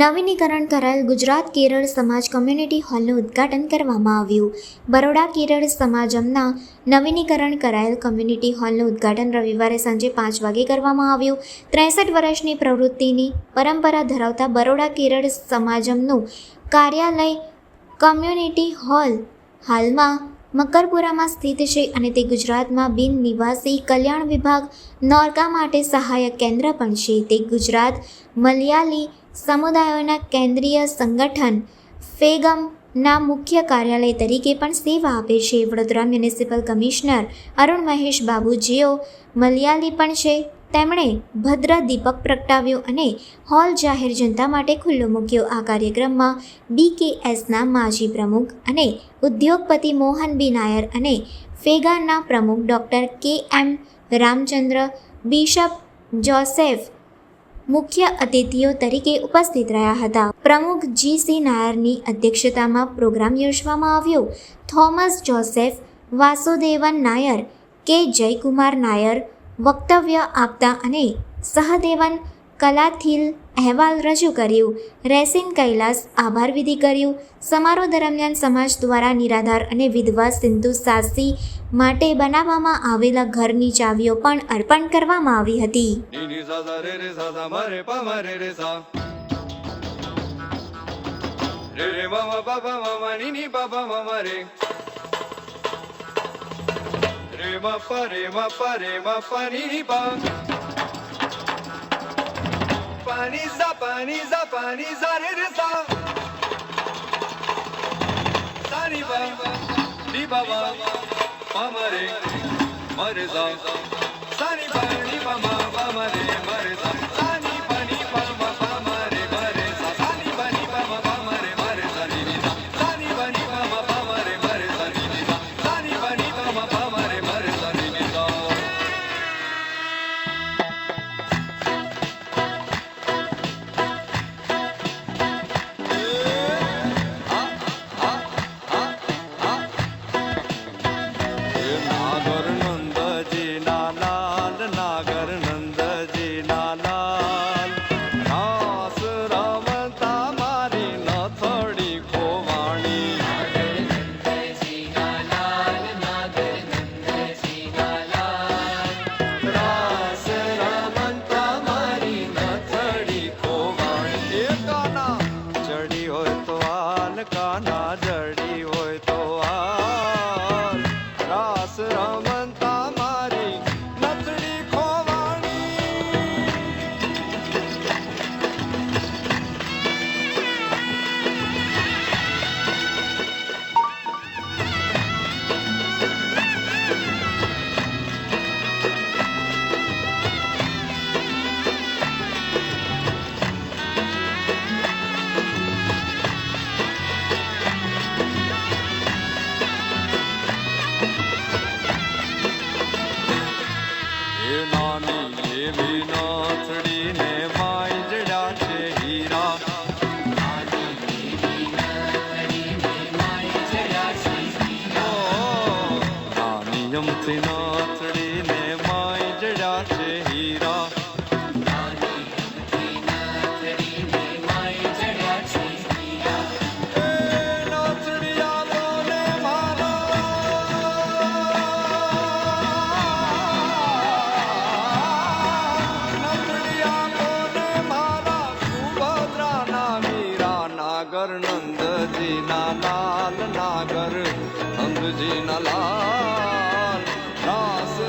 નવીનીકરણ કરાયેલ ગુજરાત કેરળ સમાજ કમ્યુનિટી હોલનું ઉદ્ઘાટન કરવામાં આવ્યું. બરોડા કેરળ સમાજમના નવીનીકરણ કરાયેલ કમ્યુનિટી હોલનું ઉદ્ઘાટન રવિવારે સાંજે 5 વાગે કરવામાં આવ્યું. 63 વર્ષની પ્રવૃત્તિની પરંપરા ધરાવતા બરોડા કેરળ સમાજમનું કાર્યાલય કમ્યુનિટી હોલ હાલમાં મકરપુરામાં સ્થિત છે અને તે ગુજરાતમાં બિન નિવાસી કલ્યાણ વિભાગ નોરકા માટે સહાયક કેન્દ્ર પણ છે. તે ગુજરાત મલયાલી સમુદાયોના કેન્દ્રીય સંગઠન ફેગમના મુખ્ય કાર્યાલય તરીકે પણ સેવા આપે છે. વડોદરા મ્યુનિસિપલ કમિશનર અરુણ મહેશ બાબુ જેઓ મલયાલી પણ છે, તેમણે ભદ્ર દીપક પ્રગટાવ્યો અને હોલ જાહેર જનતા માટે ખુલ્લો મૂક્યો. આ કાર્યક્રમમાં BKSના માજી પ્રમુખ અને ઉદ્યોગપતિ મોહન બી નાયર અને ફેગાના પ્રમુખ doctor KM Ramchandra, bishop Joseph મુખ્ય અતિથિઓ તરીકે ઉપસ્થિત રહ્યા હતા. પ્રમુખ GC નાયરની અધ્યક્ષતામાં પ્રોગ્રામ યોજવામાં આવ્યો. થોમસ જોસેફ, વાસુદેવન નાયર, કે જયકુમાર નાયર વક્તવ્ય આપતા અને સહદેવન કલાથીલ અહેવાલ રજૂ કર્યું. રેસિન કૈલાસ આભાર વિધિ કર્યું. સમારોહ દરમિયાન સમાજ દ્વારા નિરાધાર અને વિધવા સિંધુ સાસી માટે બનાવવામાં આવેલા ઘરની ચાવીઓ પણ અર્પણ કરવામાં આવી હતી. Pani za re re sa sani ba ni ba ba pa ma re ma re sa sani ba ni ba ma pa ma re ma re sa sani ba ni pa ma pa ma re ma re sa sani ba ni pa ma pa ma re ma re sa ni ni sa sani ba ni pa ma pa ma re ma re sa ni ni sa sani ba ni pa ma pa ma re ma re sa ni ni sa. નાગર નંદજી ના લાલ રાસ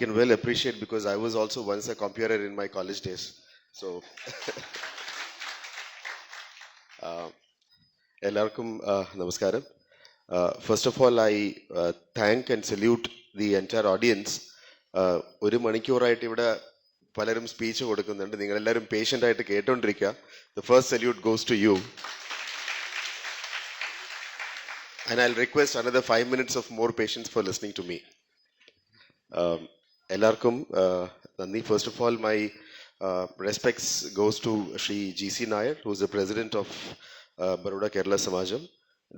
can well appreciate because I was also once a computer in my college days. So, എല്ലാവർക്കും നമസ്കാരം. First of all, I thank and salute the entire audience. ഒരു മണിക്കൂറായിട്ട് ഇവിടെ പലരും speech കൊടുക്കുന്നുണ്ട്. നിങ്ങളെല്ലാവരും patient ആയിട്ട് കേട്ടോണ്ടിരിക്കുക. The first salute goes to you. And I'll request another 5 minutes of more patience for listening to me. എല്ലാവർക്കും നന്ദി. First of all, my respects goes to Shri G.C. Nair, who is the president of Baroda Kerala Samajam,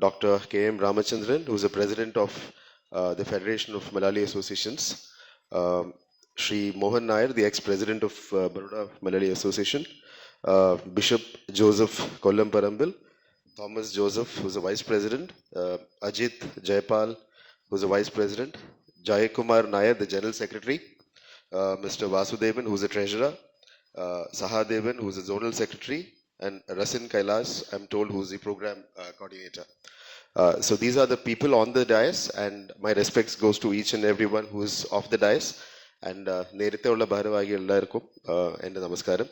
Dr. K.M. Ramachandran, who is the president of the Federation of Malayali Associations, Shri Mohan Nair, the ex-president of Baroda Malayali Association, Bishop Joseph Kollam Parambil, Thomas Joseph, who is the vice president, Ajit Jayapal, who is the vice president, Jay Kumar Nair, the general secretary, Mr. Vasudevan, who is the treasurer, Sahadevan, who is the zonal secretary, and Rasin Kailas, I'm told, who is the program coordinator. So these are the people on the dais, and my respects goes to each and everyone who is off the dais. And നേരത്തെ ഉള്ള ഭാരവാഹി എല്ലാവർക്കും എൻ്റെ നമസ്കാരം.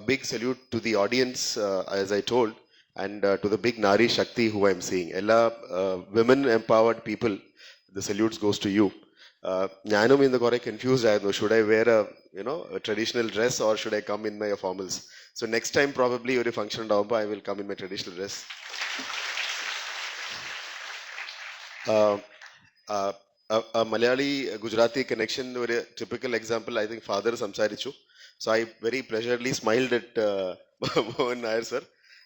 A big salute to the audience, as I told, and to the big Nari Shakti who I'm seeing. Ella women empowered people, the salutes goes to you. ഞാനും ഇന്ന് കുറെ confused ആയിരുന്നു. Should I wear a traditional dress or should I come in my formals? So next time probably ഒരു function ഉണ്ടാവുമ്പോൾ I will come in my traditional dress. A Malayali Gujarati connection, ഒരു typical example, I think father സംസാരിച്ചു. So I very pleasurably smiled at Mohan Nair sir,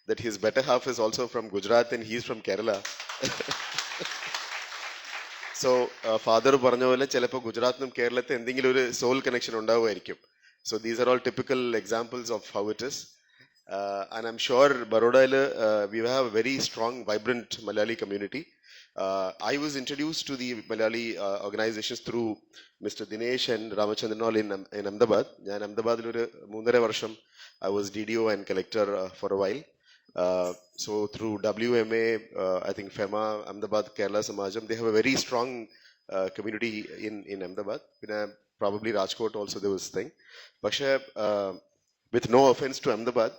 that his better half is also from Gujarat and he is from Kerala. So father പറഞ്ഞ പോലെ ചിലപ്പോൾ ഗുജറാത്തിനും കേരളത്തിൽ എന്തെങ്കിലും ഒരു soul connection ഉണ്ടാവുമായിരിക്കും. So these are all typical examples of how it is. And I'm sure Baroda we have a very strong, vibrant Malayali community. I was introduced to the Malayali organizations through Mr. Dinesh and Ramachandran in Ahmedabad. ഞാൻ അഹമ്മദാബാദിൽ ഒരു 3.5 വർഷം I was DDO and collector for a while. So through WMA, I think FEMA, Ahmedabad, Kerala Samajam, they have a very strong community in Ahmedabad. Probably Rajkot also there was thing. പക്ഷേ with no offense to Ahmedabad,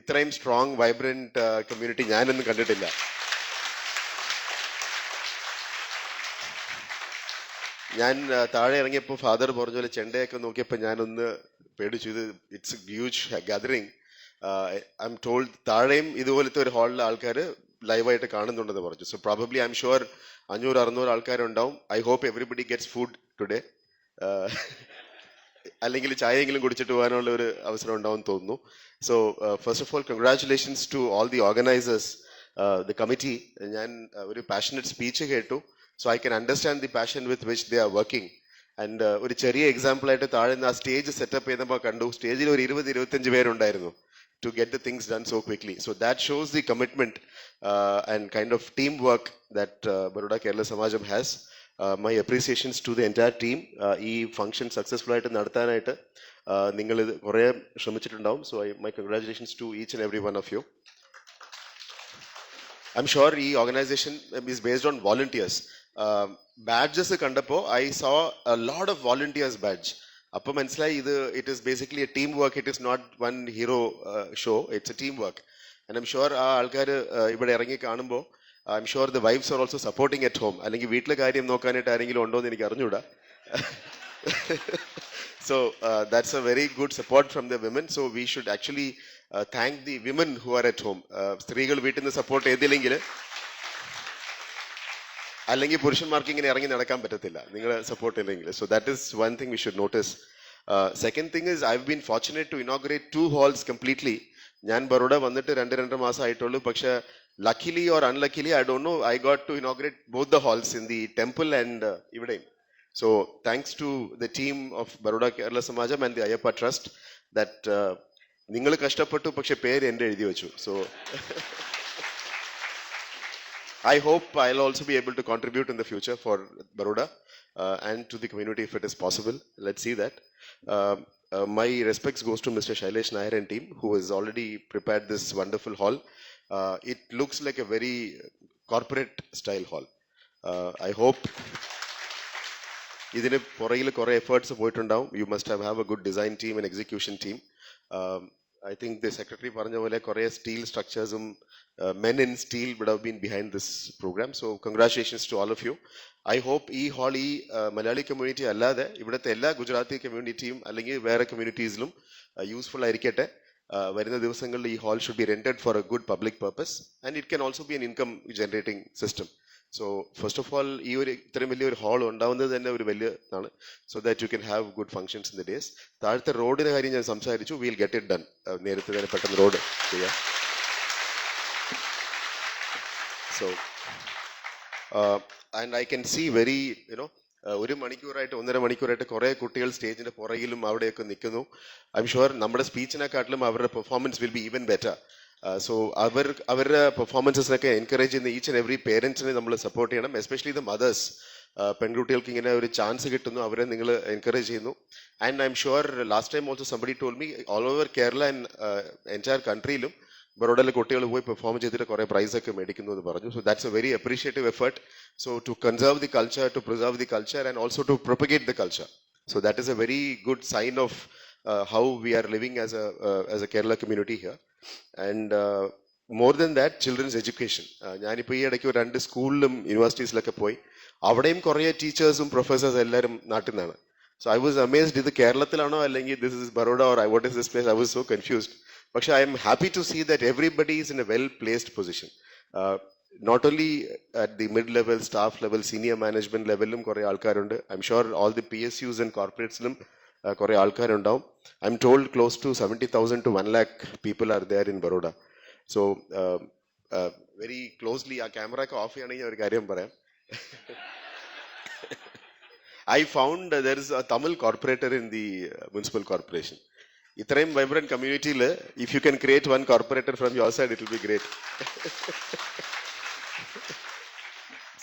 ഇത്രയും strong, vibrant community ഞാനൊന്നും കണ്ടിട്ടില്ല. ഞാൻ താഴെ ഇറങ്ങിയപ്പോൾ father പറഞ്ഞ പോലെ ചെണ്ടയൊക്കെ നോക്കിയപ്പോൾ ഞാനൊന്ന് പേടിച്ചു. ഇത് it's huge gathering. I M told താഴെയും ഇതുപോലത്തെ ഒരു ഹാളിൽ ആൾക്കാർ ലൈവായിട്ട് കാണുന്നുണ്ടെന്ന് പറഞ്ഞു. So probably I M sure 500-600 ആൾക്കാരുണ്ടാവും. I hope everybody gets food today. അല്ലെങ്കിൽ ചായയെങ്കിലും കുടിച്ചിട്ട് പോകാനുള്ള ഒരു അവസരം ഉണ്ടാവും തോന്നുന്നു. So first of all congratulations to all the organisers, the committee. ഞാൻ ഒരു പാഷനറ്റ് സ്പീച്ച് കേട്ടു. So I can understand the passion with which they are working. And ഒരു ചെറിയ എക്സാമ്പിൾ ആയിട്ട് താഴെ നിന്ന് ആ സ്റ്റേജ് സെറ്റപ്പ് ചെയ്തപ്പോൾ കണ്ടു, സ്റ്റേജിൽ ഒരു 20-25 പേരുണ്ടായിരുന്നു to get the things done so quickly. So that shows the commitment and kind of teamwork that Baroda Kerala Samajam has. My appreciations to the entire team. ഈ ഫംഗ്ഷൻ സക്സസ്ഫുൾ ആയിട്ട് നടത്താനായിട്ട് നിങ്ങൾ കുറേ ശ്രമിച്ചിട്ടുണ്ടാവും. So my congratulations to each and every one of you. I'm sure ഈ organisation is based on volunteers. Badges കണ്ടപ്പോൾ I saw a lot of volunteers badge. അപ്പോൾ മനസ്സിലായി ഇത് it is basically a team work. It is not one hero show, it's a team work. And I'm sure ആ ആൾക്കാർ ഇവിടെ ഇറങ്ങി കാണുമ്പോൾ I M sure the wives are also supporting at home. അല്ലെങ്കിൽ വീട്ടിലെ കാര്യം നോക്കാനായിട്ട് ആരെങ്കിലും ഉണ്ടോ എന്ന് എനിക്ക് അറിഞ്ഞൂടാ. So that's a very good support from the women. So we should actually thank the women who are at home. സ്ത്രീകൾ വീട്ടിൽ നിന്ന് സപ്പോർട്ട് ചെയ്തില്ലെങ്കിൽ അല്ലെങ്കിൽ പുരുഷന്മാർക്ക് ഇങ്ങനെ ഇറങ്ങി നടക്കാൻ പറ്റത്തില്ല നിങ്ങൾ സപ്പോർട്ട് ഇല്ലെങ്കിൽ. So that is one thing we should notice. Second thing is I have been fortunate to inaugurate 2 halls completely. ഞാൻ ബറോഡ വന്നിട്ട് 2 മാസം ആയിട്ടുള്ളൂ. പക്ഷേ luckily or unluckily, I don't know, I got to inaugurate both the halls in the temple and ഇവിടെയും. So thanks to the team of Baroda Kerala Samajam and the Ayyappa Trust that നിങ്ങൾ കഷ്ടപ്പെട്ടു പക്ഷെ പേര് എൻ്റെ എഴുതി വെച്ചു. So I hope I'll also be able to contribute in the future for Baroda and to the community if it is possible. Let's see that. My respects goes to Mr. Shailesh Nair and team who has already prepared this wonderful hall. It looks like a very corporate style hall. I hope ഇതിന് പുറകിൽ കുറേ efforts പോയിട്ടുണ്ടാവും. You must have a good design team and execution team. I think the secretary പറഞ്ഞ പോലെ കുറേ steel സ്ട്രക്ചേഴ്സും men in steel would have been behind this program. So congratulations to all of you. I hope ഈ hall ഈ Malayali community അല്ലാതെ ഇവിടുത്തെ എല്ലാ ഗുജറാത്തി കമ്മ്യൂണിറ്റിയും അല്ലെങ്കിൽ വേറെ കമ്മ്യൂണിറ്റീസിലും യൂസ്ഫുൾ ആയിരിക്കട്ടെ. വരുന്ന ദിവസങ്ങളിൽ ഈ hall should be rented for a good public purpose and it can also be an income generating system. So first of all ഈ ഒരു ഇത്രയും വലിയൊരു ഹാൾ ഉണ്ടാവുന്നത് തന്നെ ഒരു വലിയ ഇതാണ്. So that you can have good functions in the days. താഴത്തെ റോഡിന്റെ കാര്യം ഞാൻ സംസാരിച്ചു. Will get it done. നേരത്തെ തന്നെ പെട്ടെന്ന് റോഡ് ചെയ്യാം. So, and I can see very, ഒരു മണിക്കൂറായിട്ട് 1.5 മണിക്കൂറായിട്ട് കുറേ കുട്ടികൾ സ്റ്റേജിന്റെ പുറകിലും അവിടെയൊക്കെ നിൽക്കുന്നു. ഐ എം ഷുവർ നമ്മുടെ സ്പീച്ചിനെക്കാട്ടിലും അവരുടെ performance will be even better. So അവരുടെ പെർഫോമൻസസിനൊക്കെ എൻകറേജ് ചെയ്യുന്ന ഈച്ച് ആൻഡ് എവറി പേരൻസിനെ നമ്മൾ സപ്പോർട്ട് ചെയ്യണം. Especially the mothers. പെൺകുട്ടികൾക്ക് ഇങ്ങനെ ഒരു ചാൻസ് കിട്ടുന്നു, അവരെ നിങ്ങൾ എൻകറേജ് ചെയ്യുന്നു. And I M sure last time also somebody told me all over Kerala and entire കൺട്രിയിലും ബറോഡയിലെ കുട്ടികൾ പോയി പെർഫോം ചെയ്തിട്ട് കുറേ പ്രൈസൊക്കെ മേടിക്കുന്നു എന്ന് പറഞ്ഞു. So that's a very appreciative effort. So to conserve the culture, to preserve the culture and also to propagate the culture. So that is a very good sign of how we are living as a Kerala community here. And more than that, children's education. ഞാനിപ്പോൾ ഈ ഇടയ്ക്ക് 2 സ്കൂളിലും യൂണിവേഴ്സിറ്റീസിലൊക്കെ പോയി. അവിടെയും കുറേ ടീച്ചേഴ്സും പ്രൊഫസേഴ്സും എല്ലാവരും നാട്ടിൽ നിന്നാണ്. So I was amazed. ഇത് കേരളത്തിലാണോ അല്ലെങ്കിൽ this is Baroda or what is this place? I was so confused. പക്ഷെ I M happy to see that everybody is in a well placed position. Not only at the mid level, staff level, senior management ലെവലിലും കുറേ ആൾക്കാരുണ്ട്. I M sure all the PSUs and കോർപ്പറേറ്റ്സിലും കുറേ ആൾക്കാരുണ്ടാവും. I M told close to 70,000 to 1 lakh people are there in Baroda. So very closely, ആ camera ഒക്കെ off ചെയ്യണമെങ്കിൽ ഒരു കാര്യം പറയാം. I found there is a Tamil corporator in the municipal corporation. ഇത്രയും വൈബ്രന്റ് കമ്മ്യൂണിറ്റിയിൽ if you can create one corporator from your side, it will B great.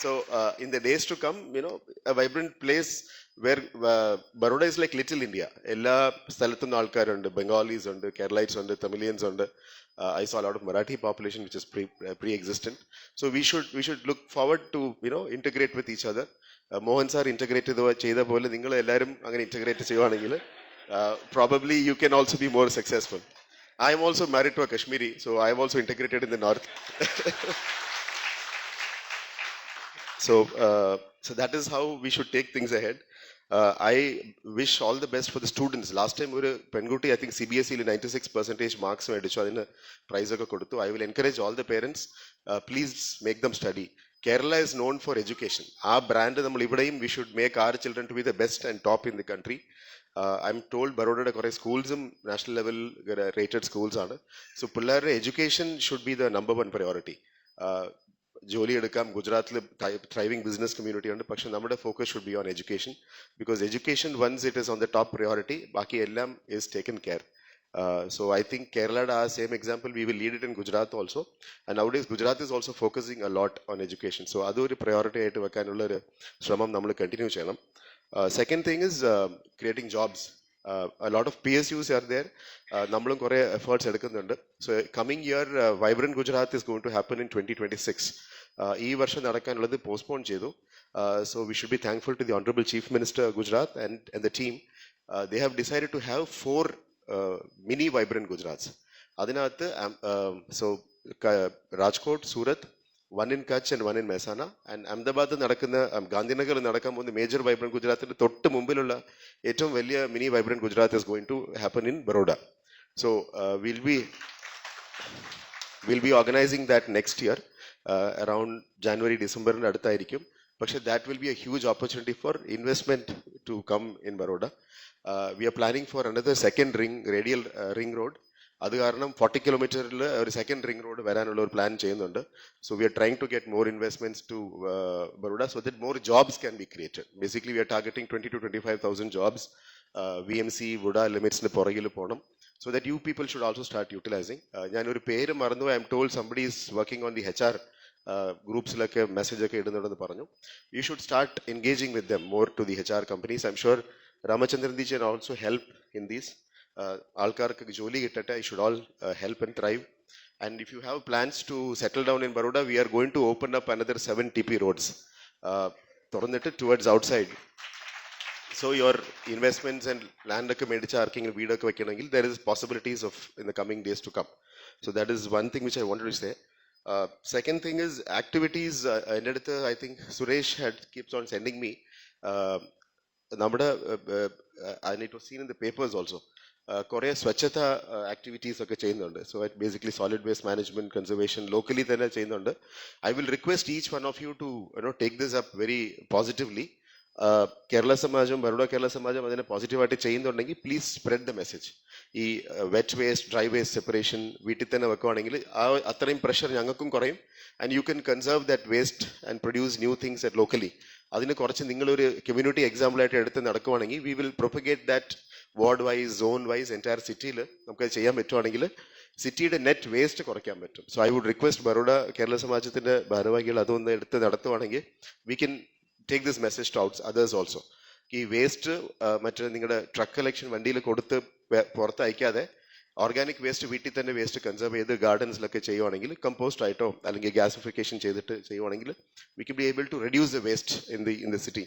So in the days to come, a vibrant place where Baroda is like little India. എല്ലാ സ്ഥലത്തും ആൾക്കാരുണ്ട്. Bengalis ഉണ്ട്, Keralites ഉണ്ട്, Tamilians ഉണ്ട്. I saw a lot of Marathi population which is pre-existent. So we should look forward to integrate with each other. Mohan sir integrate ചെയ്ത പോലെ നിങ്ങൾ എല്ലാവരും അങ്ങനെ ഇന്റഗ്രേറ്റ് ചെയ്യുവാണെങ്കിൽ probably you can also be more successful. I am also married to a Kashmiri, so I am also integrated in the north. So that is how we should take things ahead. I wish all the best for the students. Last time ഒരു പെൺകുട്ടി I think CBSE 96% marks മേടിച്ചു, അതിന് price ഒക്കെ കൊടുത്തു. I will encourage all the parents, please make them study. Kerala is known for education. ആ brand നമ്മൾ ഇവിടെയും we should make our children to be the best and top in the country. I'm told ബറോഡയുടെ കുറേ സ്കൂൾസും national level rated schools ആണ്. So പിള്ളേരുടെ education should be the number 1 priority. ജോലി എടുക്കാം, ഗുജറാത്തിൽ ത്രൈവിംഗ് ബിസിനസ് കമ്മ്യൂണിറ്റി ഉണ്ട്, പക്ഷെ നമ്മുടെ focus should be on education. Because education once it is on the top priority, ബാക്കി എല്ലാം is taken care. So I think Kerala, same example, we will lead it in Gujarat also. And nowadays Gujarat is also focusing a lot on education. So adu oru priority aayittu vekkanulla oru shramam nammal continue cheyanam. Second thing is creating jobs. A lot of PSUs are there. Nammalum kore efforts edukkunnundu. So coming year Vibrant Gujarat is going to happen in 2026. Ee varsham nadakkanullathu postpone chedu. So we should be thankful to the Honorable Chief Minister Gujarat and the team. They have decided to have 4 mini Vibrant Gujrats. അതിനകത്ത് so Rajkot, Surat, 1 in Kutch and 1 in Mehsana, and Ahmedabad നടക്കുന്ന ഗാന്ധിനഗർ നടക്കാൻ പോകുന്ന major vibrant ഗുജറാത്തിന്റെ തൊട്ട് മുമ്പിലുള്ള ഏറ്റവും വലിയ mini vibrant Gujarat is going to happen in Baroda. So we'll be organizing that next year around January December അടുത്തായിരിക്കും. പക്ഷെ that will be a huge opportunity for investment to come in Baroda. We are planning for another second radial ring road. അത് കാരണം 40 കിലോമീറ്ററിൽ ഒരു second ring road വരാനുള്ള ഒരു plan ചെയ്യുന്നുണ്ട്. So we are trying to get more investments to Baroda so that more jobs can be created. Basically we are targeting 20,000 to 25,000 jobs. VMC would ലിമിറ്റ്സിന് പുറകിൽ പോകണം. So that you people should also start utilising. ഞാനൊരു പേര് മറന്നു. I M told somebody is working on the HR ഗ്രൂപ്പ്സിലൊക്കെ message ഒക്കെ ഇടുന്നുണ്ടെന്ന് പറഞ്ഞു. You should start engaging with them more to the HR companies. I am sure Ramachandran ji can also help in these. ആൾക്കാർക്ക് ജോലി കിട്ടട്ടെ. I should all help and thrive. And if you have plans to settle down in Baroda, we are going to open up another 7 TP roads. തുറന്നിട്ട് towards outside. So your investments and land ഒക്കെ മേടിച്ച് ആർക്കെങ്കിലും വീടൊക്കെ വെക്കണമെങ്കിൽ there is possibilities of in the coming days to come. So that is one thing which I wanted to say. Second thing is activities. എൻ്റെ അടുത്ത് I think Suresh had keeps on sending me. നമ്മുടെ and it was seen in the papers also. കുറേ സ്വച്ഛത activities ഒക്കെ ചെയ്യുന്നുണ്ട്. So basically solid waste management conservation locally തന്നെ ചെയ്യുന്നുണ്ട്. I will request each one of you to take this up very positively. Kerala Samajam, Baroda Kerala Samajam അതിനെ പോസിറ്റീവായിട്ട് ചെയ്യുന്നുണ്ടെങ്കിൽ please spread the message. ഈ wet waste dry waste separation വീട്ടിൽ തന്നെ വെക്കുവാണെങ്കിൽ അത്രയും പ്രഷർ ഞങ്ങൾക്കും കുറയും. And you can conserve that waste and produce new things at locally. അതിന് കുറച്ച് നിങ്ങളൊരു കമ്മ്യൂണിറ്റി എക്സാമ്പിളായിട്ട് എടുത്ത് നടക്കുവാണെങ്കിൽ V will propagate that ward wise, zone wise, entire സിറ്റിയിൽ നമുക്കത് ചെയ്യാൻ പറ്റുവാണെങ്കിൽ സിറ്റിയുടെ നെറ്റ് വേസ്റ്റ് കുറയ്ക്കാൻ പറ്റും. So I would request Baroda Kerala സമാജത്തിൻ്റെ ഭാരവാഹികൾ അതൊന്ന് എടുത്ത് നടത്തുവാണെങ്കിൽ we can take this message to others also. ഈ വേസ്റ്റ് മറ്റേ നിങ്ങളുടെ ട്രക്ക് കളക്ഷൻ വണ്ടിയിൽ കൊടുത്ത് പുറത്ത് അയക്കാതെ ഓർഗാനിക് വേസ്റ്റ് വീട്ടിൽ തന്നെ വേസ്റ്റ് കൺസർവ് ചെയ്ത് ഗാർഡൻസിലൊക്കെ ചെയ്യുവാണെങ്കിൽ കമ്പോസ്റ്റ് ആയിട്ടോ അല്ലെങ്കിൽ ഗ്യാസിഫിക്കേഷൻ ചെയ്തിട്ട് ചെയ്യുവാണെങ്കിൽ we can be able to reduce the waste in the city.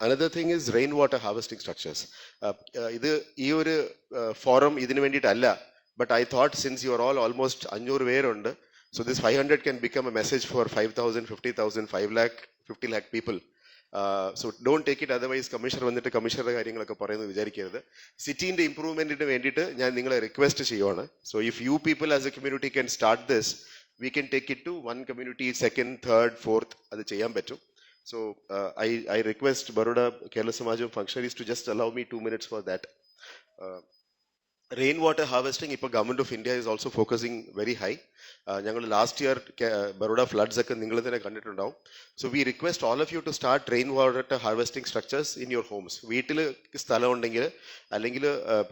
Another thing is rainwater harvesting structures. ഇത് ഈ ഒരു ഫോറം ഇതിനു വേണ്ടിയിട്ടല്ല, but I thought since you are all almost 500 പേരുണ്ട്, so this 500 can become a message for 5,000, 50,000, 5 lakh, 50 lakh people. So don't take it otherwise commissioner വന്നിട്ട് കമ്മീഷണറുടെ കാര്യങ്ങളൊക്കെ പറയുന്നത് വിചാരിക്കരുത്. സിറ്റീൻ്റെ ഇംപ്രൂവ്മെൻറ്റിന് വേണ്ടിയിട്ട് ഞാൻ നിങ്ങളെ റിക്വസ്റ്റ് ചെയ്യുവാണ്. So if you people as a community can start this, we can take it to one community, second, third, fourth, അത് ചെയ്യാൻ പറ്റും. So I request Baroda Kerala Samajam functionaries to just allow me 2 minutes for that. Rainwater harvesting, ഇപ്പോൾ government of India is also focusing very high. ഞങ്ങൾ last year Baroda floods ഒക്കെ നിങ്ങൾ തന്നെ കണ്ടിട്ടുണ്ടാവും. So we request all of you to start rain water harvesting structures in your homes. വീട്ടിൽ സ്ഥലം ഉണ്ടെങ്കിൽ അല്ലെങ്കിൽ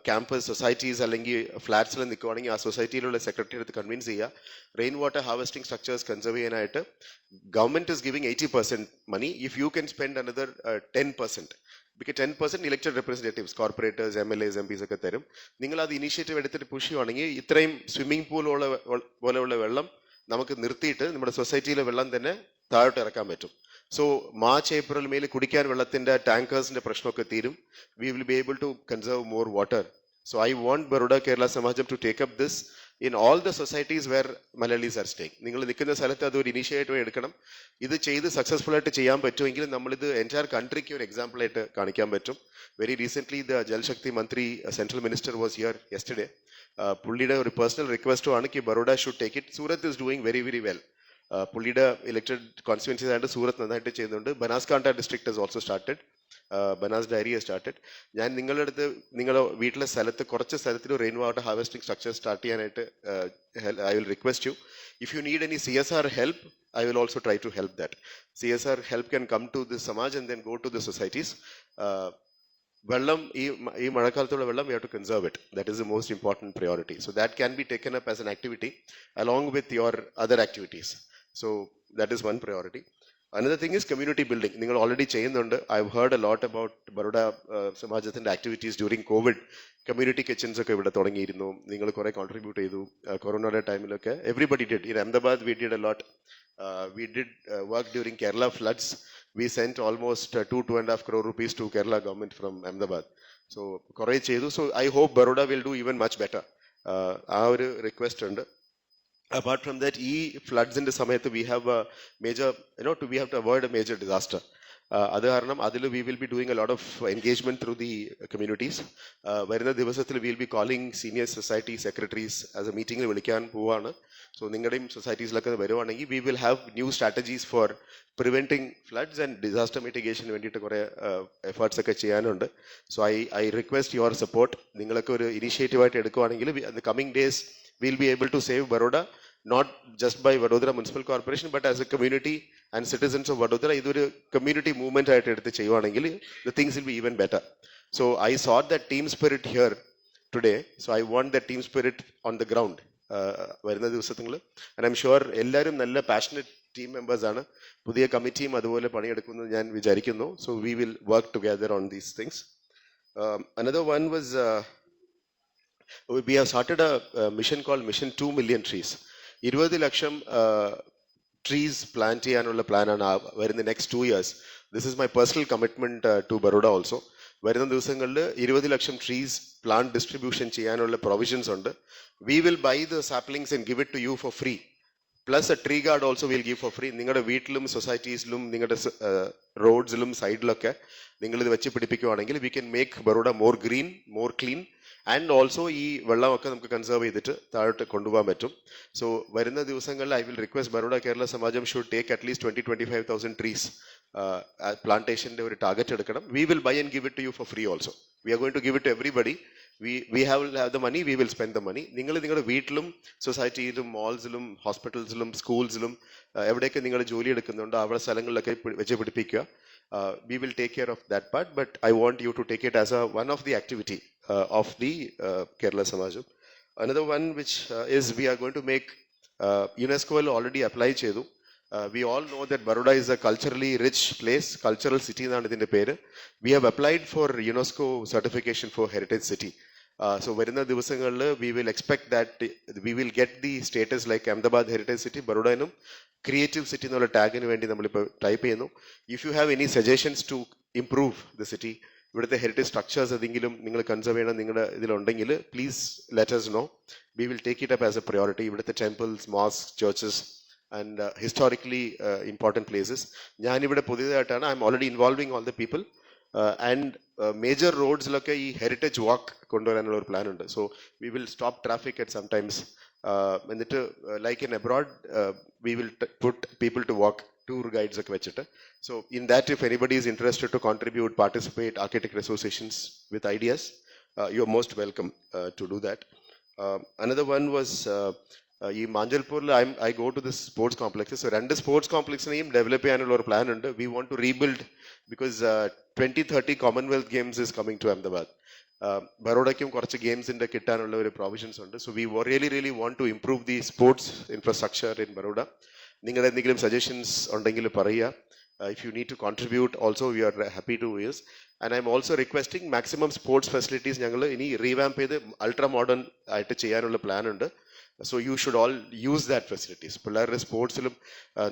ക്യാമ്പസ് സൊസൈറ്റീസ് അല്ലെങ്കിൽ ഫ്ലാറ്റ്സിൽ നിൽക്കുവാണെങ്കിൽ ആ സൊസൈറ്റിയിലുള്ള സെക്രട്ടറി അടുത്ത് കൺവിൻസ് ചെയ്യുക rain water harvesting structures conserve ചെയ്യാനായിട്ട്. Government is giving 80% money. If you can spend another 10%, because 10% elected representatives, corporators, MLAs, MPs ഒക്കെ തരും. നിങ്ങൾ അത് ഇനീഷ്യേറ്റീവ് എടുത്തിട്ട് പുഷ് ചെയ്യുവാണെങ്കിൽ ഇത്രയും സ്വിമ്മിംഗ് പൂൾ പോലെയുള്ള വെള്ളം നമുക്ക് നിർത്തിയിട്ട് നമ്മുടെ സൊസൈറ്റിയിലെ വെള്ളം തന്നെ താഴോട്ട് ഇറക്കാൻ പറ്റും. സോ മാർച്ച്, ഏപ്രിൽ, മെയിൽ കുടിക്കാൻ വെള്ളത്തിൻ്റെ ടാങ്കേഴ്സിൻ്റെ പ്രശ്നമൊക്കെ തീരും. We will be able to conserve more water. So I want Baroda Kerala Samajam to take up this in all the societies where Malayalis are staying. നിങ്ങൾ നിൽക്കുന്ന സ്ഥലത്ത് അതൊരു ഇനീഷ്യേറ്റീവ് എടുക്കണം. ഇത് ചെയ്ത് സക്സസ്ഫുൾ ആയിട്ട് ചെയ്യാൻ പറ്റുമെങ്കിൽ നമ്മളിത് എൻറ്റയർ കൺട്രിക്ക് ഒരു എക്സാമ്പിൾ ആയിട്ട് കാണിക്കാൻ പറ്റും. Very recently the Jal Shakti mantri central minister was here yesterday. പുള്ളിയുടെ ഒരു പേഴ്സണൽ റിക്വസ്റ്റും ആണ് കി Baroda should take it. Surat is doing very very well. പുള്ളിയുടെ ഇലക്റ്റഡ് കോൺസ്റ്റിറ്റ്യുവൻസീസ് ആയിട്ട് സൂറത്ത് നന്നായിട്ട് ചെയ്യുന്നുണ്ട്. Banaskantha district has also started. Banas dairy has started. ഞാൻ നിങ്ങളുടെ അടുത്ത് നിങ്ങളുടെ വീട്ടിലെ സ്ഥലത്ത് കുറച്ച് സ്ഥലത്തിൽ rain water harvesting structure start ചെയ്യാനായിട്ട് I will request you. If you need any CSR help, I will also try to help that. CSR help can come to the Samaj and then go to the societies. വെള്ളം ഈ മഴക്കാലത്തുള്ള വെള്ളം we have to conserve it. That is the most important priority. So that can be taken up as an activity along with your other activities. So that is one priority. Another thing is community building. നിങ്ങൾ already ചെയ്യുന്നുണ്ട്. I've heard a lot about Baroda സമാജത്തിൻ്റെ activities during COVID. Community kitchens ഒക്കെ ഇവിടെ തുടങ്ങിയിരുന്നു. നിങ്ങൾ കുറേ contribute ചെയ്തു കൊറോണയുടെ ടൈമിലൊക്കെ. Everybody did. In Ahmedabad we did a lot. We did work during Kerala floods. We sent almost 2.5 crore rupees to Kerala government from Ahmedabad. So കുറേ ചെയ്തു. So I hope Baroda will do even much better. ആ ഒരു request ഉണ്ട്. Apart from that, ഈ ഫ്ലഡ്സിൻ്റെ സമയത്ത് we have a major, we have to avoid a major disaster. അത് കാരണം അതിൽ we will be doing a lot of engagement through the communities. വരുന്ന ദിവസത്തിൽ will be calling senior society secretaries as a മീറ്റിംഗിൽ വിളിക്കാൻ പോവാണ്. സോ നിങ്ങളുടെയും സൊസൈറ്റീസിലൊക്കെ വരുവാണെങ്കിൽ we will have new strategies for preventing floods and disaster മിറ്റിഗേഷന് വേണ്ടിയിട്ട് കുറേ എഫേർട്സ് ഒക്കെ ചെയ്യാനുണ്ട്. So I request your support. നിങ്ങളൊക്കെ ഒരു ഇനീഷ്യേറ്റീവായിട്ട് എടുക്കുവാണെങ്കിൽ the coming days we'll be able to save Baroda, not just by Vadodara Municipal Corporation, but as a community and citizens of Vadodara. ഇതൊരു കമ്മ്യൂണിറ്റി മൂവ്മെന്റ് ആയിട്ട് എടുത്ത് ചെയ്യുവാണെങ്കിൽ the things will be even better. So I saw that team spirit here today. So I want that team spirit on the ground വരുന്ന ദിവസത്തിൽ. And I'm sure എല്ലാവരും നല്ല passionate team members ആണ്. പുതിയ കമ്മിറ്റിയും അതുപോലെ പണിയെടുക്കുന്നത് ഞാൻ വിചാരിക്കുന്നു. So we will work together on these things. Another one was we have started a mission called Mission 2 Million Trees. 20 lakh trees plant ചെയ്യാനുള്ള പ്ലാനാണ് വരുന്ന next 2 years. This is my personal commitment to Baroda also. വരുന്ന ദിവസങ്ങളിൽ 20 lakh trees plant distribution ചെയ്യാനുള്ള provisions ഉണ്ട്. We will buy the saplings and give it to you for free. Plus a tree guard also will give for free. നിങ്ങളുടെ വീട്ടിലും സൊസൈറ്റീസിലും നിങ്ങളുടെ റോഡ്സിലും സൈഡിലൊക്കെ നിങ്ങൾ ഇത് വെച്ച് പിടിപ്പിക്കുകയാണെങ്കിൽ we can make Baroda more green, more clean, and also ഈ വെള്ളമൊക്കെ നമുക്ക് കൺസേർവ് ചെയ്തിട്ട് താഴോട്ട് കൊണ്ടുപോകാൻ പറ്റും. സോ വരുന്ന ദിവസങ്ങളിൽ I will request Baroda Kerala Samajam should take at least 20-25,000 trees പ്ലാന്റേഷൻ്റെ ഒരു ടാർഗറ്റ് എടുക്കണം. We will buy and give it to you for free also. We are going to give it everybody. we have the money, we will spend the money. നിങ്ങൾ നിങ്ങളുടെ വീട്ടിലും സൊസൈറ്റിയിലും മോൾസിലും ഹോസ്പിറ്റൽസിലും സ്കൂൾസിലും എവിടെയൊക്കെ നിങ്ങൾ ജോലി എടുക്കുന്നുണ്ടോ അവിടെ സ്ഥലങ്ങളിലൊക്കെ വെച്ച് പിടിപ്പിക്കുക. We will take care of that part, but I want you to take it as one of the activity of the Kerala Samajam. Another one which is we are going to make UNESCO will already apply ചെയ്തു. We all know that Baroda is a culturally rich place, cultural city എന്നാണ് ഇതിന്റെ പേര്. We have applied for UNESCO certification for heritage city. So വരുന്ന ദിവസങ്ങളിൽ we will expect that we will get the status like Ahmedabad heritage city. ബറോഡനും creative city എന്നുള്ള ടാഗിന് വേണ്ടി നമ്മളിപ്പോൾ ടൈപ്പ് ചെയ്യുന്നു. If you have any suggestions to improve the city, ഇവിടുത്തെ heritage structures ഏതെങ്കിലും നിങ്ങൾ കൺസേർവ് ചെയ്യണം നിങ്ങളുടെ ഇതിലുണ്ടെങ്കിൽ please let us know. We will take it up as a priority. ഇവിടുത്തെ temples, mosque, churches and historically important places. ഞാനിവിടെ പുതിയതായിട്ടാണ്, I'm already involving all the people and major റോഡ്സിലൊക്കെ ഈ ഹെറിറ്റേജ് വാക്ക് കൊണ്ടുവരാനുള്ള ഒരു പ്ലാൻ ഉണ്ട്. So we will stop traffic at sometimes. എന്നിട്ട് like in abroad we will put people to walk, tour guides ഒക്കെ വെച്ചിട്ട്. So in that if anybody is interested to contribute, participate, architect associations with ideas, you are most welcome to do that. Another one was ഈ മാഞ്ചൽപൂരിൽ I go to this sports complexes. So 2 sports കോംപ്ലക്സിനെയും develop ചെയ്യാനുള്ള ഒരു plan ഉണ്ട്. We want to rebuild because 2030 Commonwealth Games is coming to Ahmedabad. ബറോഡയ്ക്കും കുറച്ച് ഗെയിംസിന്റെ കിട്ടാനുള്ള ഒരു പ്രൊവിഷൻസ് ഉണ്ട്. So we really want to improve the sports infrastructure in Baroda. നിങ്ങളുടെ എന്തെങ്കിലും സജഷൻസ് ഉണ്ടെങ്കിൽ പറയുക. If you need to contribute also, we are happy to use. And I'm also requesting maximum sports facilities ഞങ്ങൾ ഇനി റീവാമ്പ് ചെയ്ത് ultra modern ആയിട്ട് ചെയ്യാനുള്ള plan ഉണ്ട്. So you should all use that facilities. പിള്ളേരുടെ സ്പോർട്സിലും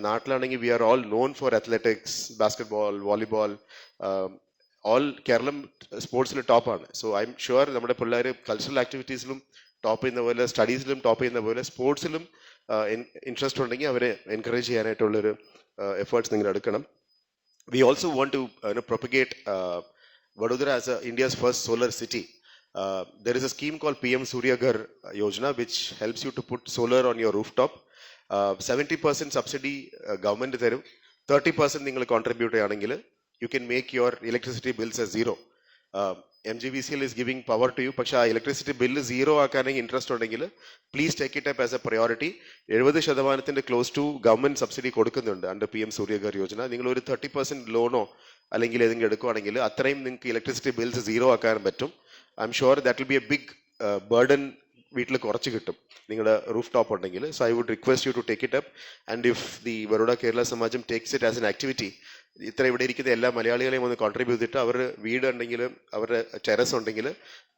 നാട്ടിലാണെങ്കിൽ we are all known for athletics, basketball, volleyball, all Keralam സ്പോർട്സിൽ ടോപ്പാണ്. So I am sure നമ്മുടെ പിള്ളേർ കൾച്ചറൽ ആക്ടിവിറ്റീസിലും ടോപ്പ് ചെയ്യുന്ന പോലെ, സ്റ്റഡീസിലും ടോപ്പ് ചെയ്യുന്ന പോലെ സ്പോർട്സിലും ഇൻട്രസ്റ്റ് ഉണ്ടെങ്കിൽ അവരെ എൻകറേജ് ചെയ്യാനായിട്ടുള്ളൊരു എഫേർട്സ് നിങ്ങൾ എടുക്കണം. We also want to propagate Vadodara as India's first solar city. There is a scheme called PM Surya Ghar Yojana which helps you to put solar on your rooftop. 70% subsidy government തരും, 30% നിങ്ങൾ contribute ചെയ്യുകയാണെങ്കിൽ you can make your electricity bills as zero. MGVCL is giving power to you. പക്ഷേ ആ electricity bill zero ആക്കാനെങ്കിൽ interest ഉണ്ടെങ്കിൽ please take it up as a priority. 70% close to government subsidy കൊടുക്കുന്നുണ്ട് under PM Suryaghar Yojana. നിങ്ങൾ ഒരു 30% ലോണോ അല്ലെങ്കിൽ ഏതെങ്കിലും എടുക്കുകയാണെങ്കിൽ അത്രയും നിങ്ങൾക്ക് ഇലക്ട്രിസിറ്റി ബിൽസ് സീറോ ആക്കാൻ പറ്റും. I M sure that will be a big burden വീട്ടിൽ കുറച്ച് കിട്ടും നിങ്ങളുടെ റൂഫ് ടോപ്പ് ഉണ്ടെങ്കിൽ. So I would request you to take it up. And if the Baroda Kerala Samajam takes it as an activity, ഇത്ര ഇവിടെ ഇരിക്കുന്ന എല്ലാ മലയാളികളെയും ഒന്ന് കോൺട്രിബ്യൂട്ട് ചെയ്തിട്ട് അവരുടെ വീട് ഉണ്ടെങ്കിൽ അവരുടെ ടെറസ് ഉണ്ടെങ്കിൽ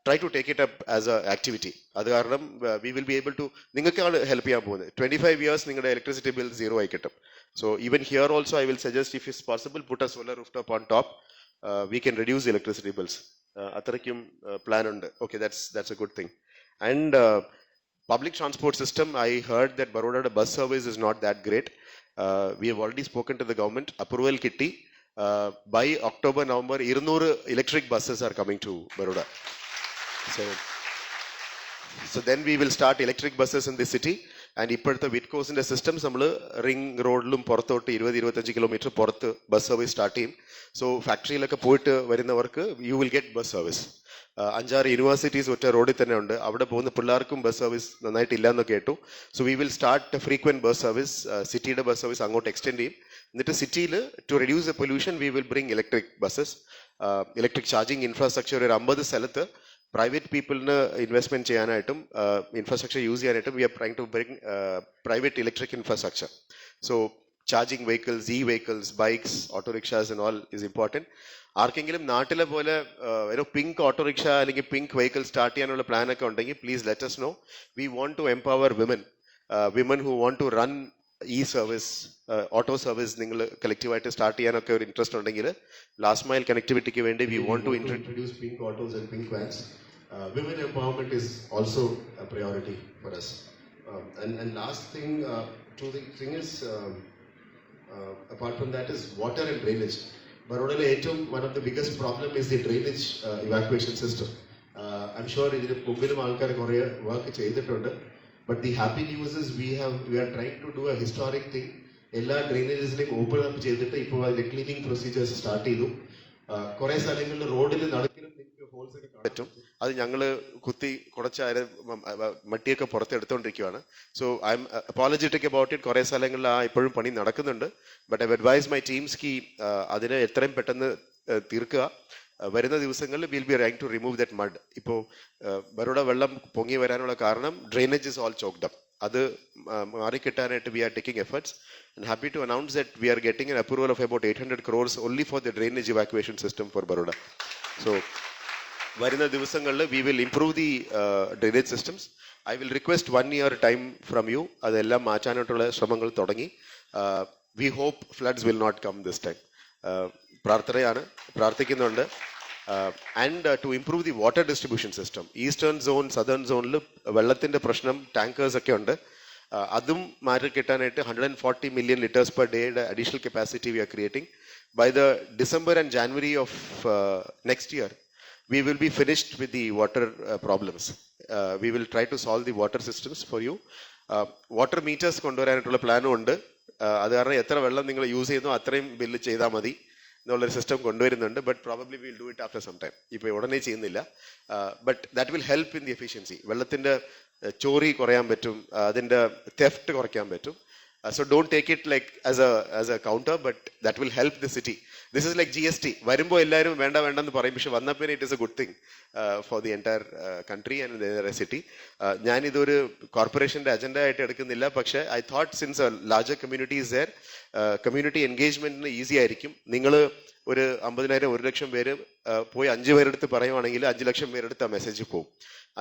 try to take it up as a activity. അത് കാരണം we will be able to, നിങ്ങൾക്കാണ് ഹെൽപ്പ് ചെയ്യാൻ പോകുന്നത്. 25 years നിങ്ങളുടെ ഇലക്ട്രിസിറ്റി ബിൽ സീറോ ആയി കിട്ടും. So even here also I will suggest if it's possible put a solar roof top on top, we can reduce electricity bills. അത്രയ്ക്കും plan ഉണ്ട്. Okay, that's a good thing. And public transport system, I heard that Baroda bus service is not that great. We have already spoken to the government, approval kitti. By October, November, 200 electric buses are coming to Baroda. So then we will start electric buses in the city. And ഇപ്പോഴത്തെ വിറ്റ്കോസിന്റെ systems നമ്മൾ ring റോഡിലും പുറത്തോട്ട് 20-25 kilometre പുറത്ത് bus service start ചെയ്യും. So ഫാക്ടറിയിലൊക്കെ പോയിട്ട് വരുന്നവർക്ക് you will get bus service. 5-6 universities ഒറ്റ റോഡിൽ തന്നെ ഉണ്ട്. അവിടെ പോകുന്ന പിള്ളേർക്കും ബസ് സർവീസ് നന്നായിട്ടില്ല എന്ന് കേട്ടു. So we will start frequent bus service. സിറ്റിയുടെ ബസ് സർവീസ് അങ്ങോട്ട് എക്സ്റ്റെൻഡ് ചെയ്യും. എന്നിട്ട് സിറ്റിയിൽ to reduce the pollution we will bring electric buses. Electric charging infrastructure ഒരു 50 സ്ഥലത്ത് പ്രൈവറ്റ് പീപ്പിളിന് ഇൻവെസ്റ്റ്മെന്റ് ചെയ്യാനായിട്ടും ഇൻഫ്രാസ്ട്രക്ചർ യൂസ് ചെയ്യാനായിട്ടും we are trying to bring private electric infrastructure. So charging vehicles, e vehicles, bikes, autorickshaws and all is important. ആർക്കെങ്കിലും നാട്ടിലെ പോലെ pink autorickshaw അല്ലെങ്കിൽ pink vehicle start ചെയ്യാനുള്ള പ്ലാൻ ഒക്കെ ഉണ്ടെങ്കിൽ please let us know. We want to empower women who want to run service auto service നിങ്ങൾ കളക്റ്റീവായിട്ട് start ചെയ്യാനൊക്കെ ഒരു ഇൻട്രസ്റ്റ് ഉണ്ടെങ്കിൽ ലാസ്റ്റ് മൈൽ കണക്ടിവിറ്റിക്ക് വേണ്ടി we want to introduce pink autos and pink vans. Women empowerment is also a priority for us. And last thing, the thing is, apart from that is water and drainage. Baroda one of the biggest problem is the drainage evacuation system. I'm sure ഇതിന് മുമ്പിലും ആൾക്കാർ കുറേ work ചെയ്തിട്ടുണ്ട്. But the happy news is we are trying to do a historic thing. എല്ലാ ഡ്രെയിനേജസിനെയും open up ചെയ്തിട്ട് ഇപ്പോൾ അതിന്റെ cleaning procedures start ചെയ്തു. കുറെ സ്ഥലങ്ങളിൽ റോഡിൽ നടക്കിലും ഹോൾസ് ഒക്കെ പറ്റും. അത് ഞങ്ങൾ കുത്തി കുറച്ച് മട്ടിയൊക്കെ പുറത്തെടുത്തോണ്ടിരിക്കുകയാണ്. So I'm apologetic about it. കുറെ സ്ഥലങ്ങളിൽ ഇപ്പോഴും പണി നടക്കുന്നുണ്ട്. But I advise my teams കി അതിനെ എത്രയും പെട്ടെന്ന് തീർക്കുക. വരുന്ന ദിവസങ്ങളിൽ will be trying to remove that mud. ഇപ്പോൾ ബറോഡ വെള്ളം പൊങ്ങി വരാനുള്ള കാരണം drainage is all choked up. അത് മാറിക്കിട്ടാനായിട്ട് we are taking efforts. And happy to announce that we are getting an approval of about 800 crores only for the drainage evacuation system for Baroda. So വരുന്ന ദിവസങ്ങളിൽ we will improve the drainage systems. I will request 1 year time from you. അതെല്ലാം മാറ്റാനായിട്ടുള്ള ശ്രമങ്ങൾ തുടങ്ങി. We hope floods will not come this time. പ്രാർത്ഥിക്കുന്നുണ്ട്. And to improve the water distribution system. Eastern zone, southern സോണിൽ വെള്ളത്തിന്റെ പ്രശ്നം, tankers ഒക്കെ ഉണ്ട്. അതും മാറ്റി കിട്ടാനായിട്ട് 140 million liters per day additional capacity we are creating. By the December and January of next year, we will be finished with the water problems. We will try to solve the water systems for you. Water meters കൊണ്ടുവരാനായിട്ടുള്ള പ്ലാനും ഉണ്ട്. അത് കാരണം എത്ര വെള്ളം നിങ്ങൾ use ചെയ്യുന്നു അത്രയും bill ചെയ്താൽ മതി എന്നുള്ളൊരു സിസ്റ്റം കൊണ്ടുവരുന്നുണ്ട്. But probably will do it after some time. ഇപ്പോൾ ഉടനെ ചെയ്യുന്നില്ല. But that will help in the efficiency. വെള്ളത്തിന്റെ ചോറി കുറയാൻ പറ്റും, അതിന്റെ തെഫ്റ്റ് കുറയ്ക്കാൻ പറ്റും. So don't take it like as a counter, but that will help the city. This is like GST. വരുമ്പോൾ എല്ലാവരും വേണ്ടെന്ന് പറയും, പക്ഷെ വന്നപ്പോൾ it is a good thing for the entire country and the entire city. ഞാൻ ഇതൊരു കോർപ്പറേഷന്റെ agenda ആയിട്ട് എടുക്കുന്നില്ല. പക്ഷെ I thought since a larger community is there, community engagement easy ആയിരിക്കും. നിങ്ങൾ ഒരു 50,000 1 ലക്ഷം പേര് പോയി 5 പേരെടുത്ത് പറയുവാണെങ്കിൽ 5 ലക്ഷം പേരെടുത്ത് ആ മെസ്സേജ് പോകും.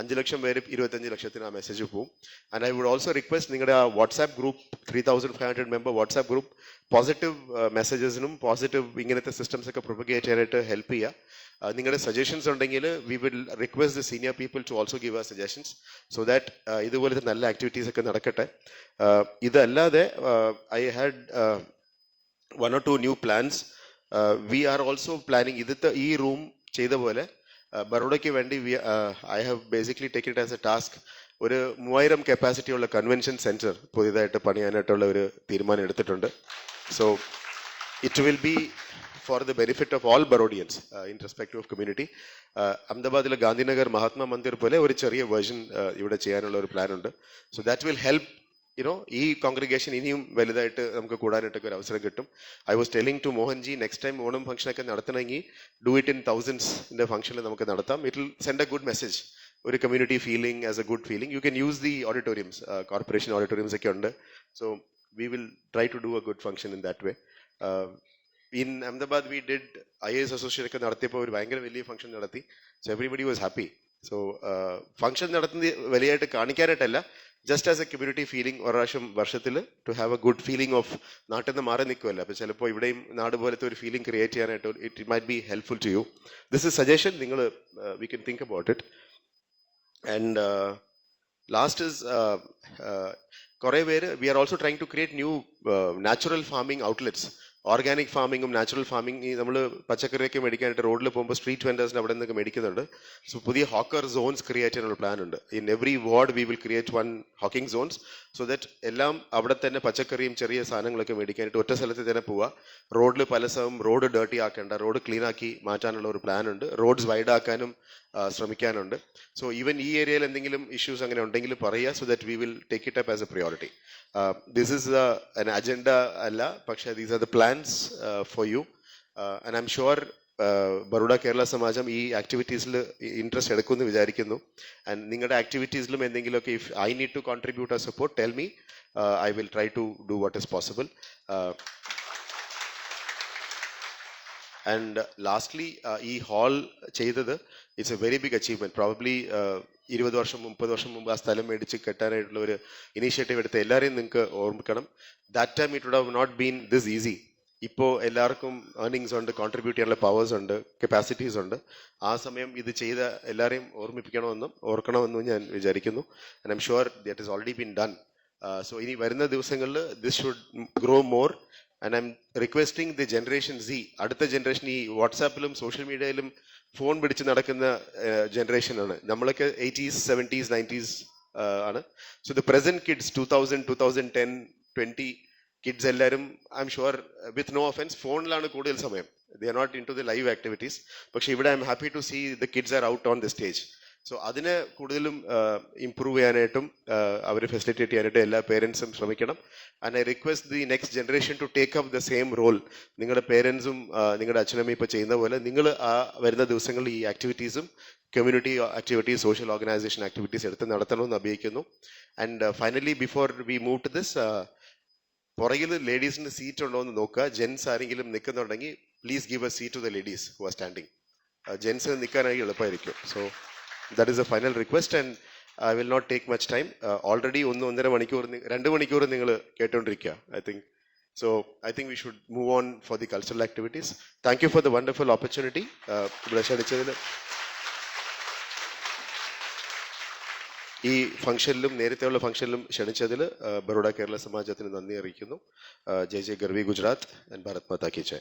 5 ലക്ഷം പേര് 25 ലക്ഷത്തിന് ആ മെസ്സേജ് പോകും. And I would also request നിങ്ങളുടെ ആ WhatsApp group 3500 member WhatsApp group positive മെസ്സേജസിനും പോസിറ്റീവ് ഇങ്ങനത്തെ സിസ്റ്റംസ് ഒക്കെ പ്രൊപ്പഗേറ്റ് ചെയ്യാനായിട്ട് ഹെൽപ്പ് ചെയ്യുക. നിങ്ങളുടെ സജഷൻസ് ഉണ്ടെങ്കിൽ we will request the senior people to also give our suggestions so that ഇതുപോലത്തെ നല്ല ആക്ടിവിറ്റീസ് ഒക്കെ നടക്കട്ടെ. ഇതല്ലാതെ I had 1 or 2 new plans. We are also planning ഈ റൂം ചെയ്ത പോലെ ബറോഡയ്ക്ക് വേണ്ടി I have basically take it as A task. ഒരു 3000 കപ്പാസിറ്റി ഉള്ള കൺവെൻഷൻ സെന്റർ പുതിയതായിട്ട് പണിയാനായിട്ടുള്ള ഒരു തീരുമാനം എടുത്തിട്ടുണ്ട്. So it will be for the benefit of all Barodians in respect of community. അഹമ്മദാബാദിലെ ഗാന്ധിനഗർ മഹാത്മാ മന്ദിർ പോലെ ഒരു ചെറിയ വേർഷൻ ഇവിടെ ചെയ്യാനുള്ള ഒരു പ്ലാൻ ഉണ്ട്. സോ ദാറ്റ് വിൽ ഹെൽപ്പ് ഈ കോൺഗ്രിഗേഷൻ ഇനിയും വലുതായിട്ട് നമുക്ക് കൂടാനായിട്ടൊക്കെ ഒരു അവസരം കിട്ടും. I was telling to Mohanji, next time Onam ഫംഗ്ഷനൊക്കെ നടത്തണമെങ്കിൽ ഡു ഇറ്റ് ഇൻ തൗസൻഡ്സിന്റെ ഫംഗ്ഷനിൽ നമുക്ക് നടത്താം. It will send a good message, ഒരു community feeling as a good feeling. You can use the auditoriums, corporation auditoriums ഒക്കെ ഉണ്ട്. So we will try to do a good function in that way. In Ahmedabad we did IAS association ഒക്കെ നടത്തിയപ്പോൾ ഒരു ഭയങ്കര വലിയ function നടത്തി. So everybody was happy. So function നടത്തുന്നത് വലിയായിട്ട് കാണിക്കാനായിട്ടല്ല, just as a community feeling. ഒരു പ്രാവശ്യം വർഷത്തിൽ to have a good feeling of നാട്ടിൽ നിന്ന് മാറി നിൽക്കുമല്ലോ. അപ്പോൾ ചിലപ്പോൾ ഇവിടെയും നാട് പോലത്തെ ഒരു ഫീലിംഗ് ക്രിയേറ്റ് ചെയ്യാനായിട്ട് it might be helpful to you. This is suggestion. നിങ്ങൾ we can think about it. And last is കുറേ പേര് we are also trying to create new natural farming outlets. Organic ഫാമിങ്ങും നാച്ചുറൽ ഫാമിംഗ് നമ്മൾ പച്ചക്കറിയൊക്കെ മേടിക്കാനായിട്ട് റോഡിൽ പോകുമ്പോൾ സ്ട്രീറ്റ് വെൻഡേഴ്സിന് അവിടെ നിന്നൊക്കെ മേടിക്കുന്നുണ്ട്. സോ പുതിയ ഹോക്കർ സോൺസ് ക്രിയേറ്റ് ചെയ്യാനുള്ള പ്ലാൻ ഉണ്ട്. In every ward we will create 1 hawking zones so that എല്ലാം അവിടെ തന്നെ പച്ചക്കറിയും ചെറിയ സാധനങ്ങളൊക്കെ മേടിക്കാനായിട്ട് ഒറ്റ സ്ഥലത്ത് തന്നെ പോവുക. റോഡിൽ പല സ്ഥലവും റോഡ് ഡേർട്ടി ആക്കേണ്ട, റോഡ് ക്ലീൻ ആക്കി മാറ്റാനുള്ള ഒരു പ്ലാൻ ഉണ്ട്. റോഡ്സ് വൈഡ് ആക്കാനും ശ്രമിക്കാനുണ്ട്. സോ ഈവൻ ഈ ഏരിയയിൽ എന്തെങ്കിലും ഇഷ്യൂസ് അങ്ങനെ ഉണ്ടെങ്കിൽ പറയുക, so that we will take it up as a priority. This is an agenda അല്ല, പക്ഷേ these are the plans for you. And I M sure Baroda Kerala Samajam ഈ ആക്ടിവിറ്റീസിൽ ഇൻട്രസ്റ്റ് എടുക്കുമെന്ന് വിചാരിക്കുന്നു. ആൻഡ് നിങ്ങളുടെ ആക്ടിവിറ്റീസിലും എന്തെങ്കിലുമൊക്കെ if I need to contribute or support tell me. I will try to do what is possible. And lastly ഈ hall ചെയ്തത് it's a very big achievement. Probably 20 വർഷം 30 വർഷം മുമ്പ് ആ സ്ഥലം മേടിച്ച് കെട്ടാനായിട്ടുള്ള ഒരു ഇനീഷ്യേറ്റീവ് എടുത്ത എല്ലാവരെയും നിങ്ങൾക്ക് ഓർമ്മിക്കണം. That time it would have not been this easy. ഇപ്പോൾ എല്ലാവർക്കും ഏർണിങ്സ് ഉണ്ട്, കോൺട്രിബ്യൂട്ട് ചെയ്യാനുള്ള പവേഴ്സ് ഉണ്ട്, കപ്പാസിറ്റീസ് ഉണ്ട്. ആ സമയം ഇത് ചെയ്ത എല്ലാവരെയും ഓർക്കണമെന്നും ഞാൻ വിചാരിക്കുന്നു. And I M sure that is already been done. So ഇനി വരുന്ന ദിവസങ്ങളിൽ this should grow more. And I M requesting the generation Z, അടുത്ത ജനറേഷൻ ഈ വാട്സാപ്പിലും സോഷ്യൽ മീഡിയയിലും ഫോൺ പിടിച്ച് നടക്കുന്ന ജനറേഷനാണ്. നമ്മളൊക്കെ 80s 70s 90s ആണ്. So the present kids 2000 2010 20 kids എല്ലാവരും I M sure with no offence ഫോണിലാണ് കൂടുതൽ സമയം. They are not into the live activities. പക്ഷേ ഇവിടെ I M happy to see the kids are out on the stage. So അതിനെ കൂടുതലും improve ചെയ്യാനായിട്ടും അവർ facilitate ചെയ്യാനായിട്ടും എല്ലാ പേരൻസും ശ്രമിക്കണം. And I request the next generation to take up the same role. നിങ്ങളുടെ പേരൻസും നിങ്ങളുടെ അച്ഛനമ്മയും ഇപ്പോൾ ചെയ്യുന്ന പോലെ നിങ്ങൾ ആ വരുന്ന ദിവസങ്ങളിൽ ഈ ആക്ടിവിറ്റീസും community activities, social organisation activities എടുത്ത് നടത്തണമെന്ന് അപേക്ഷിക്കുന്നു. And finally before we move to this, പുറകിൽ ലേഡീസിന് സീറ്റ് ഉണ്ടോ എന്ന് നോക്കുക. ജെൻസ് ആരെങ്കിലും നിൽക്കുന്നുണ്ടെങ്കിൽ please give a seat to the ladies who are standing. ജെൻസിന് നിൽക്കാനായി എളുപ്പമായിരിക്കും. So that is a final request and I will not take much time. Already 1-1.5 മണിക്കൂർ 2 മണിക്കൂർ നിങ്ങൾ കേട്ടോണ്ടിരിക്കുക. I think we should move on for the cultural activities. Thank you for the wonderful opportunity. ഇവിടെ ക്ഷണിച്ചതിൽ ഈ ഫംഗ്ഷനിലും നേരത്തെയുള്ള ഫംഗ്ഷനിലും ക്ഷണിച്ചതിൽ ബറോഡ കേരള സമാജത്തിന് നന്ദി അറിയിക്കുന്നു. ജയ് ജയ് ഗർവി ഗുജറാത്ത് ആൻഡ് ഭാരത് മാതാ കി ജയ്.